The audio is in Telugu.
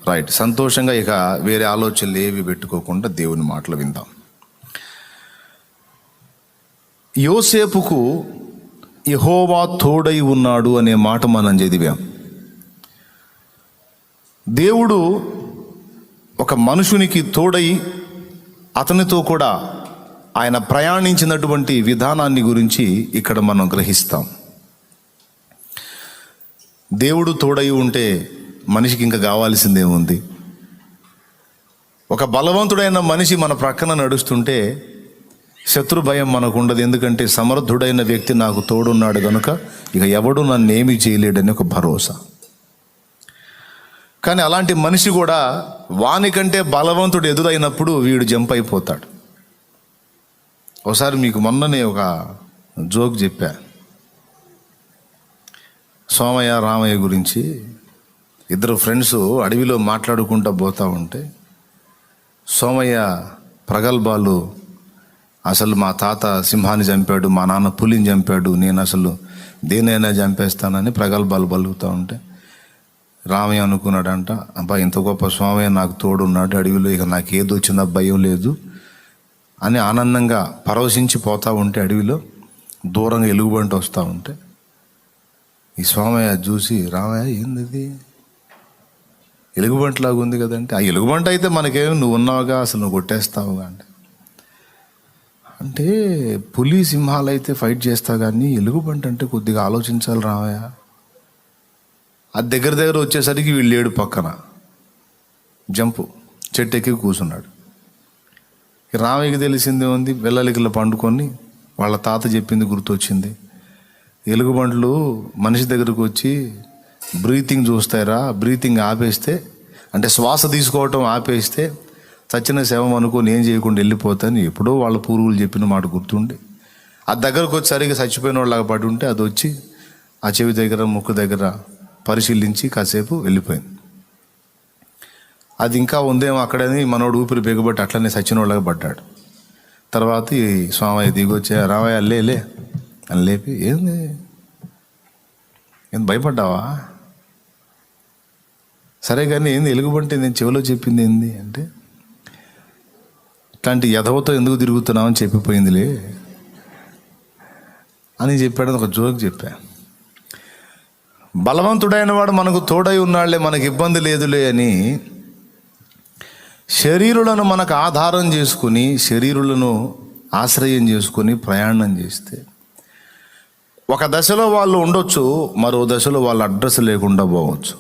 రైట్, సంతోషంగా ఇక వేరే ఆలోచనలు ఏవి పెట్టుకోకుండా దేవుని మాటలు విందాం. యోసేపుకు యెహోవా తోడై ఉన్నాడు అనే మాట మనం చదివాం. దేవుడు ఒక మనుషునికి తోడై అతనితో కూడా ఆయన ప్రయాణించినటువంటి విధానాన్ని గురించి ఇక్కడ మనం గ్రహిస్తాం. దేవుడు తోడై ఉంటే మనిషికి ఇంకా కావాల్సిందేముంది? ఒక బలవంతుడైన మనిషి మన ప్రక్కన నడుస్తుంటే శత్రు భయం మనకు ఉండదు. ఎందుకంటే సమర్థుడైన వ్యక్తి నాకు తోడున్నాడు కనుక ఇక ఎవడు నన్ను ఏమీ చేయలేడని ఒక భరోసా. కానీ అలాంటి మనిషి కూడా వానికంటే బలవంతుడు ఎదురైనప్పుడు వీడు జంప్ అయిపోతాడు. ఒకసారి మీకు మొన్ననే ఒక జోక్ చెప్పా, సోమయ్య రామయ్య గురించి. ఇద్దరు ఫ్రెండ్స్ అడవిలో మాట్లాడుకుంటూ పోతూ ఉంటే సోమయ్య ప్రగల్భాలు, అసలు మా తాత సింహాన్ని చంపాడు, మా నాన్న పులిని చంపాడు, నేను అసలు దేనైనా చంపేస్తానని ప్రగల్భాలు పలుకుతూ ఉంటే రామయ్య అనుకున్నాడంట, అబ్బా ఇంత గొప్ప సోమయ్య నాకు తోడున్నాడు అడవిలో, ఇక నాకు ఏది వచ్చినా భయం లేదు అని ఆనందంగా పరవశించి పోతూ ఉంటే అడవిలో దూరంగా ఎలుగుబంటి వస్తూ ఉంటే ఈ సోమయ్య చూసి, రామయ్య ఏంది ఎలుగుబంటిలాగా ఉంది కదంటే, ఆ ఎలుగుబంటి అయితే మనకేమి, నువ్వు ఉన్నావుగా, అసలు నువ్వు కొట్టేస్తావుగా అంటే పులి సింహాలు అయితే ఫైట్ చేస్తావు కానీ ఎలుగుబంటి అంటే కొద్దిగా ఆలోచించాలి రామయ్య. అది దగ్గర వచ్చేసరికి వీళ్ళు లేడు పక్కన జంపు చెట్టు ఎక్కి కూర్చున్నాడు. రామయ్యకి తెలిసిందే ఉంది, వెల్లలికలు పండుకొని వాళ్ళ తాత చెప్పింది గుర్తొచ్చింది. ఎలుగుబంట్లు మనిషి దగ్గరకు వచ్చి బ్రీతింగ్ చూస్తారా, బ్రీతింగ్ ఆపేస్తే అంటే శ్వాస తీసుకోవటం ఆపేస్తే చచ్చిన శవం అనుకొని ఏం చేయకుండా వెళ్ళిపోతాను ఎప్పుడో వాళ్ళ పూర్వులు చెప్పిన మాట గుర్తుండి ఆ దగ్గరకు వచ్చి సరిగ్గా చచ్చిపోయిన వాళ్ళగా పడి ఉంటే అది వచ్చి ఆ చెవి దగ్గర ముక్కు దగ్గర పరిశీలించి కాసేపు వెళ్ళిపోయింది. అది ఇంకా ఉందేమో అక్కడని మనోడు ఊపిరి బిగబట్టి అట్లనే చచ్చిన వాళ్ళగా పడ్డాడు. తర్వాత ఈ స్వామయ్య దిగొచ్చా, రామయ్య లే అని లేపి, ఏంది భయపడ్డావా? సరే కానీ ఏంది ఎలుగుబంటి నేను చెవిలో చెప్పింది ఏంది అంటే, ఇట్లాంటి యధవతో ఎందుకు తిరుగుతున్నావు అని చెప్పిపోయిందిలే అని చెప్పాడని ఒక జోక్ చెప్పా. బలవంతుడైన వాడు మనకు తోడై ఉన్నాళ్లే, మనకు ఇబ్బంది లేదులే అని శరీరులను మనకు ఆధారం చేసుకుని, శరీరులను ఆశ్రయం చేసుకుని ప్రయాణం చేస్తే ఒక దశలో వాళ్ళు ఉండొచ్చు, మరో దశలో వాళ్ళ అడ్రస్ లేకుండా పోవచ్చు.